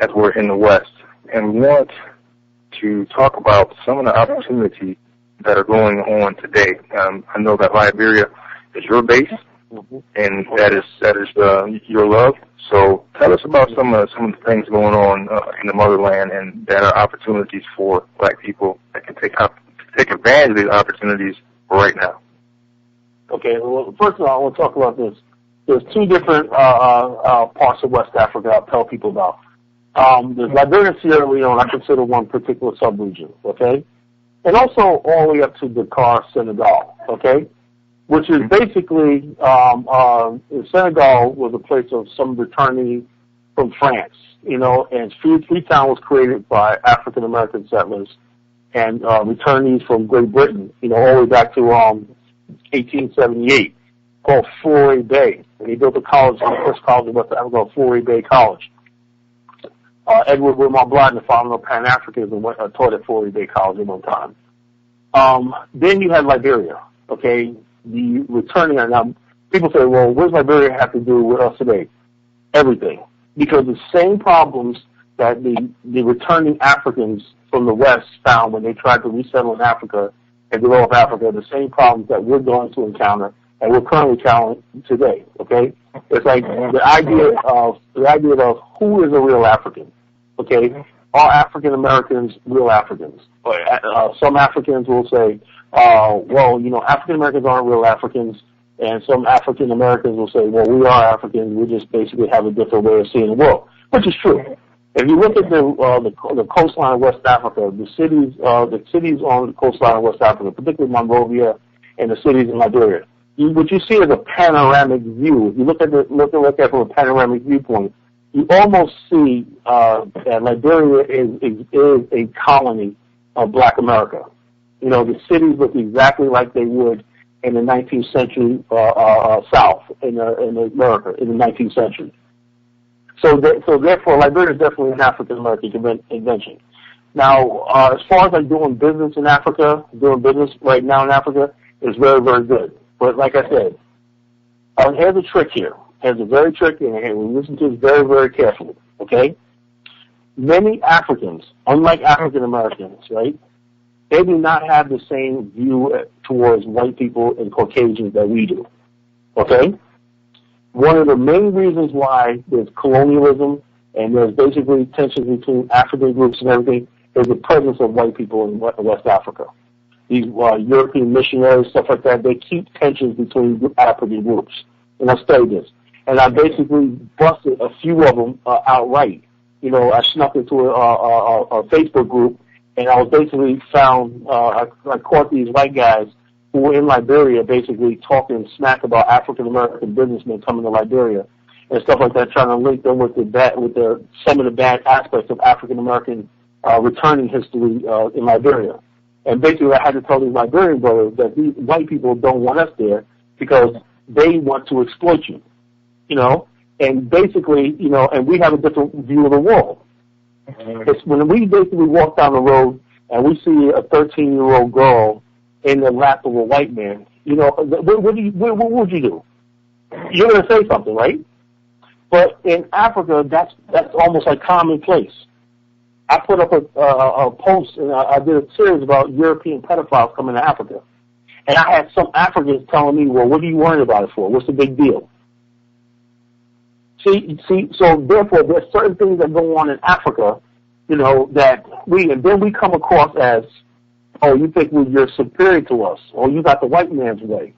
as we're in the west, and we want to talk about some of the opportunities that are going on today. I know that Liberia is your base, and that is your love. So tell us about some of the things going on in the motherland, and that are opportunities for Black people that can take advantage of these opportunities right now. Okay. Well, first of all, I want to talk about this. There's two different parts of West Africa I'll tell people about. There's Liberia and Sierra Leone. I consider one particular sub-region, okay? And also all the way up to Dakar, Senegal, okay? Which is basically, Senegal was a place of some returning from France, and Freetown was created by African-American settlers and returnees from Great Britain, all the way back to 1878, called Forney Bay. And he built a college, the first college in West Africa, Forney Bay College. Edward Wilmot Blyden, the founder of Pan-Africanism, taught at Forney Bay College at one time. Then you had Liberia, okay? The returning, now people say, well, what does Liberia have to do with us today? Everything. Because the same problems that the returning Africans from the West found when they tried to resettle in Africa and develop Africa, the same problems that we're going to encounter and we're currently encountering today, okay? It's like the idea of who is a real African, okay? Are African Americans real Africans? Some Africans will say, African Americans aren't real Africans, and some African Americans will say, well, we are Africans, we just basically have a different way of seeing the world, which is true. If you look at the coastline of West Africa, the cities on the coastline of West Africa, particularly Monrovia and the cities in Liberia, what you see is a panoramic view. If you look at it from a panoramic viewpoint, you almost see that Liberia is a colony of Black America. The cities look exactly like they would in the 19th century South in America in the 19th century. So therefore, Liberia is definitely an African American invention. Now, as far as doing business in Africa, doing business right now in Africa is very, very good. But like I said, here's a trick here. Here's a very tricky, and we listen to this very, very carefully, okay? Many Africans, unlike African Americans, right, they do not have the same view towards white people and Caucasians that we do, okay? One of the main reasons why there's colonialism and there's basically tensions between African groups and everything is the presence of white people in West Africa. These European missionaries, stuff like that, they keep tensions between African groups. And I studied this. And I basically busted a few of them outright. I snuck into a Facebook group, and I was basically found, I caught these white guys who were in Liberia basically talking smack about African-American businessmen coming to Liberia and stuff like that, trying to link them with some of the bad aspects of African-American returning history in Liberia. And basically I had to tell these Liberian brothers that these white people don't want us there because they want to exploit you, and basically, and we have a different view of the world. It's when we basically walk down the road and we see a 13-year-old girl in the lap of a white man, what would you do? You're going to say something, right? But in Africa, that's almost like commonplace. I put up a post, and I did a series about European pedophiles coming to Africa. And I had some Africans telling me, well, what are you worried about it for? What's the big deal? See, so therefore, there's certain things that go on in Africa, that then we come across as, oh, you think you're superior to us, or you got the white man's way.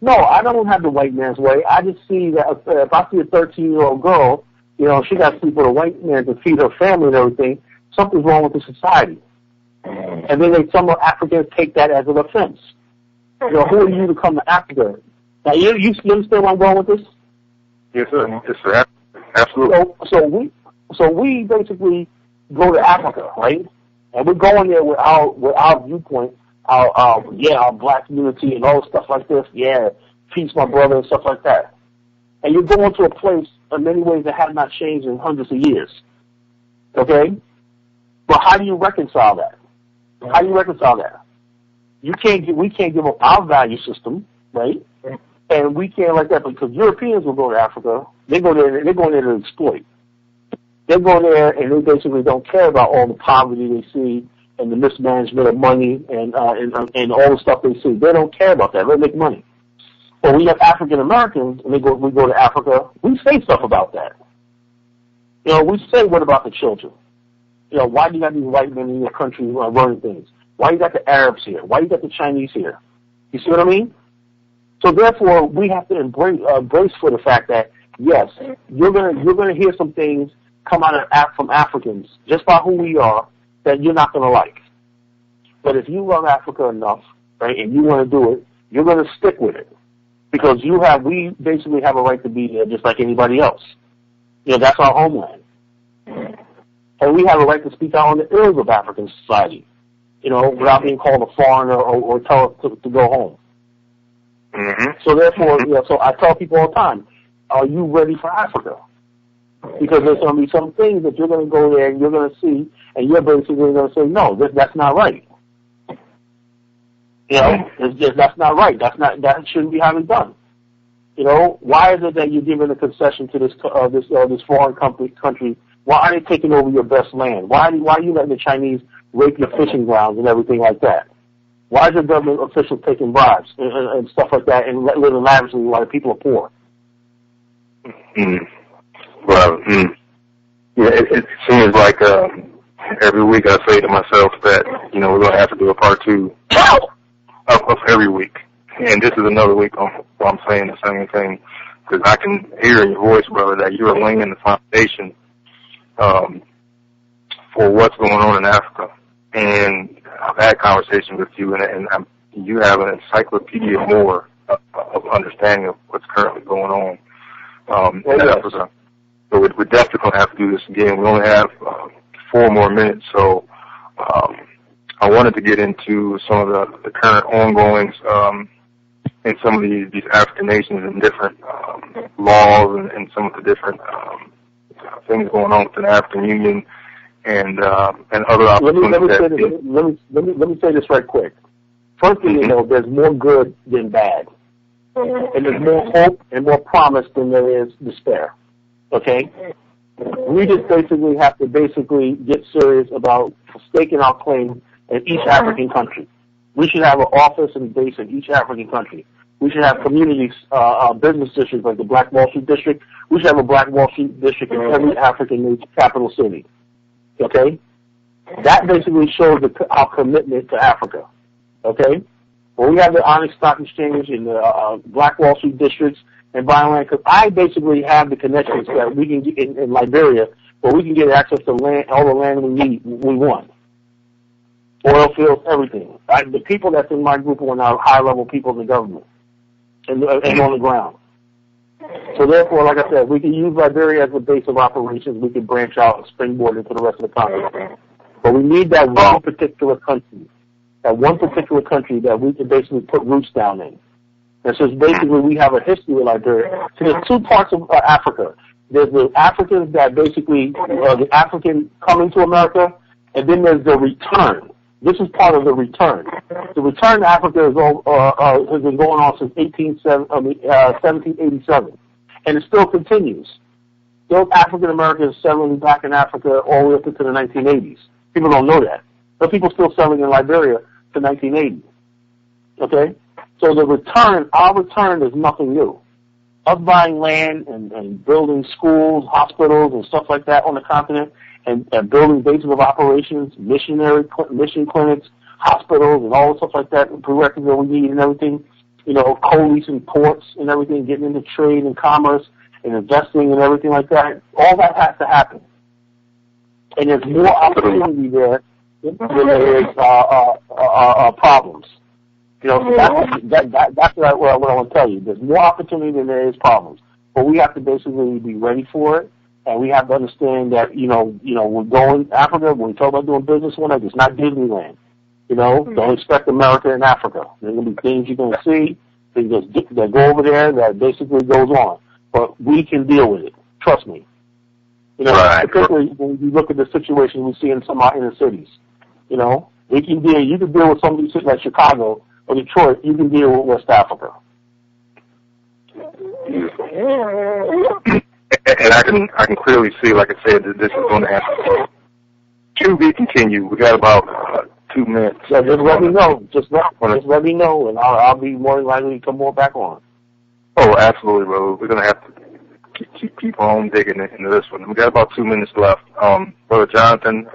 No, I don't have the white man's way. I just see that if I see a 13-year-old girl she got to sleep with a white man to feed her family and everything. Something's wrong with the society. And then some Africans take that as an offense. Who are you to come to Africa? Now, you understand where I'm going with this? Yes, sir. Yes, sir. Absolutely. So we basically go to Africa, right? And we're going there with our viewpoint, our black unity and all stuff like this. Yeah, peace, my brother, and stuff like that. And you're going to a place in many ways that have not changed in hundreds of years. Okay? But how do you reconcile that? How do you reconcile that? We can't give up our value system, right? And we can't like that because Europeans will go to Africa. They're going there to exploit. They go there and they basically don't care about all the poverty they see and the mismanagement of money and all the stuff they see. They don't care about that. They make money. But when you have African Americans and we go to Africa, we say stuff about that. We say, what about the children? Why do you got these white men in your country running things? Why you got the Arabs here? Why you got the Chinese here? You see what I mean? So therefore, we have to embrace for the fact that yes, you're gonna hear some things come out from Africans just by who we are that you're not gonna like. But if you love Africa enough, right, and you want to do it, you're gonna stick with it because we basically have a right to be there just like anybody else. That's our homeland. And we have a right to speak out on the ills of African society, without being called a foreigner or tell us to go home. Mm-hmm. So therefore, so I tell people all the time, are you ready for Africa? Because there's going to be some things that you're going to go there and you're going to see, and you're basically going to say, no, that's not right. That's not right. That shouldn't be how it's done. Why is it that you're giving a concession to this foreign country? Why are they taking over your best land? Why are you letting the Chinese rape your fishing grounds and everything like that? Why is your government officials taking bribes and stuff like that and living lavishly while the people are poor? Well, yeah, it seems like every week I say to myself that we're going to have to do a part 2 of every week, and this is another week where I'm saying the same thing because I can hear in your voice, brother, that you're laying the foundation for what's going on in Africa. And I've had conversations with you, and you have an encyclopedia more of understanding of what's currently going on in Africa. So we're definitely going to have to do this again. We only have 4 more minutes, so I wanted to get into some of the current ongoings in some of these African nations and different laws and some of the different things going on within the African Union and other opportunities. Let me say this right quick. First thing there's more good than bad. And there's more hope and more promise than there is despair. Okay? We just basically have to get serious about staking our claim in each African country. We should have an office and base in each African country. We should have communities, business districts like the Black Wall Street District. We should have a Black Wall Street District in every African capital city. Okay? That basically shows our commitment to Africa. Okay? Well, we have the Onyx Stock Exchange in the Black Wall Street Districts and buying land, because I basically have the connections that we can get in Liberia, where we can get access to land, all the land we want. Oil fields, everything. The people that's in my group are now high-level people in the government and on the ground. So therefore, like I said, we can use Liberia as a base of operations. We can branch out and springboard into the rest of the continent. But we need that one particular country that we can basically put roots down in. And so basically we have a history with Liberia. So there's 2 parts of Africa. There's the Africans that basically, the African coming to America, and then there's the return. This is part of the return. The return to Africa has been going on since 1787, and it still continues. Still African Americans settling back in Africa all the way up into the 1980s. People don't know that, but people still settling in Liberia to 1980. Okay, so the return, our return, is nothing new. Us buying land and building schools, hospitals, and stuff like that on the continent. And building bases of operations, mission clinics, hospitals, and all stuff like that, prerequisites that we need and everything, co-leasing ports and everything, getting into trade and commerce, and investing and everything like that, all that has to happen. And there's more opportunity there than there is problems. You know, that's what I want to tell you. There's more opportunity than there is problems. But we have to basically be ready for it, and we have to understand that, we're going Africa, when we talk about doing business one night, it's not Disneyland. Don't expect America in Africa. There's going to be things you're going to see, things that go over there that basically goes on. But we can deal with it. Trust me. Particularly when you look at the situation we see in some inner cities. You can deal with some of these cities like Chicago or Detroit. You can deal with West Africa. And I can clearly see, like I said, that this is going to happen. To be continued. We got about 2 minutes. So just let me know. Just let me know, and I'll be more than likely to come more back on. Oh, absolutely, bro. We're going to have to keep on digging into this one. We got about 2 minutes left. Brother Jonathan,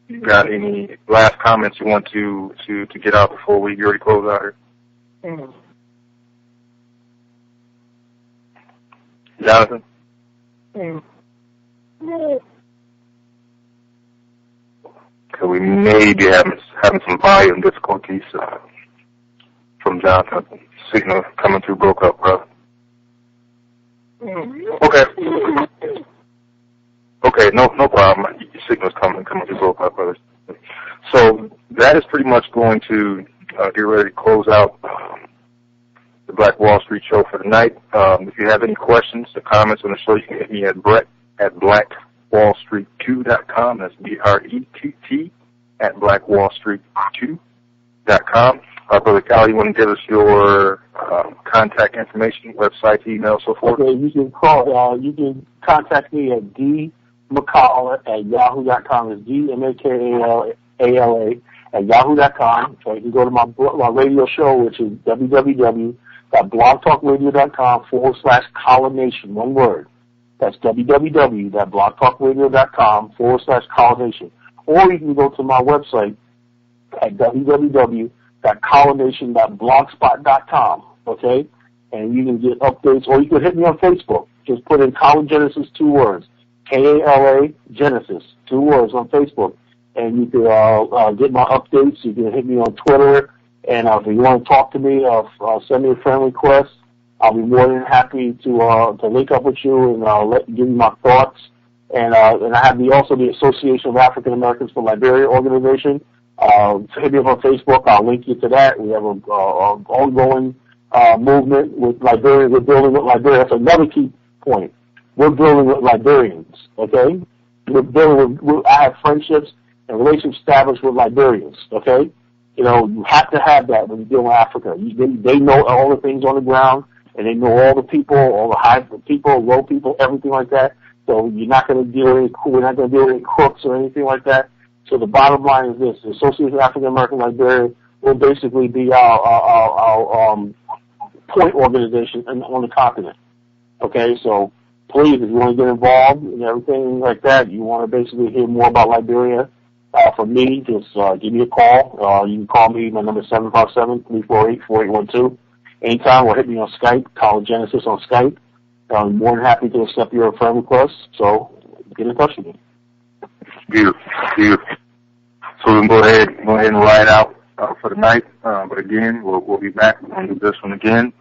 you got any last comments you want to get out before we already close out here? Jonathan? Okay, we may be having some volume difficulties from Jonathan. Signal coming through broke up, bro. Okay, no problem. Your signal's coming through broke up, brother. So that is pretty much going to get ready to close out the Black Wall Street Show for the night. If you have any questions or comments on the show, you can hit me at Brett at blackwallstreet2.com. That's BRETT at blackwallstreet2.com. Brother Cal, you want to give us your contact information, website, email, so forth? Okay, you can you can contact me at dmcala@yahoo.com. It's DMAKALA @yahoo.com. So you can go to my radio show, which is www.blogtalkradio.com/colonation, one word. That's www.blogtalkradio.com/colonation. Or you can go to my website at www.colonation.blogspot.com, okay? And you can get updates, or you can hit me on Facebook. Just put in Kala Genesis, 2 words. Kala Genesis, 2 words on Facebook. And you can get my updates. You can hit me on Twitter. And if you want to talk to me, send me a friend request. I'll be more than happy to link up with you and give you my thoughts. And I have also the Association of African Americans for Liberia organization. So hit me up on Facebook. I'll link you to that. We have an ongoing movement with Liberia. We're building with Liberia. That's another key point. We're building with Liberians, okay? I have friendships and relations established with Liberians, okay? You have to have that when you're dealing with Africa. They know all the things on the ground, and they know all the people, all the high people, low people, everything like that. So you're not going to deal with any crooks or anything like that. So the bottom line is this: the Association of African American Liberia will basically be our point organization on the continent. Okay, so please, if you want to get involved and everything like that, you want to basically hear more about Liberia from me, just give me a call. You can call me. My number is 757-348-4812. Anytime, or hit me on Skype, Kala Genesis on Skype. I'm more than happy to accept your friend request, so get in touch with me. Beautiful. So we can go ahead and ride out for the night. But again, we'll be back. We're going to do this one again.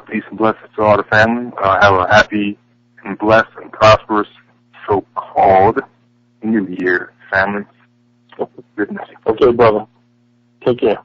Peace and blessings to all the family. Have a happy and blessed and prosperous so-called New Year, family. Goodness. Okay, brother. Take care.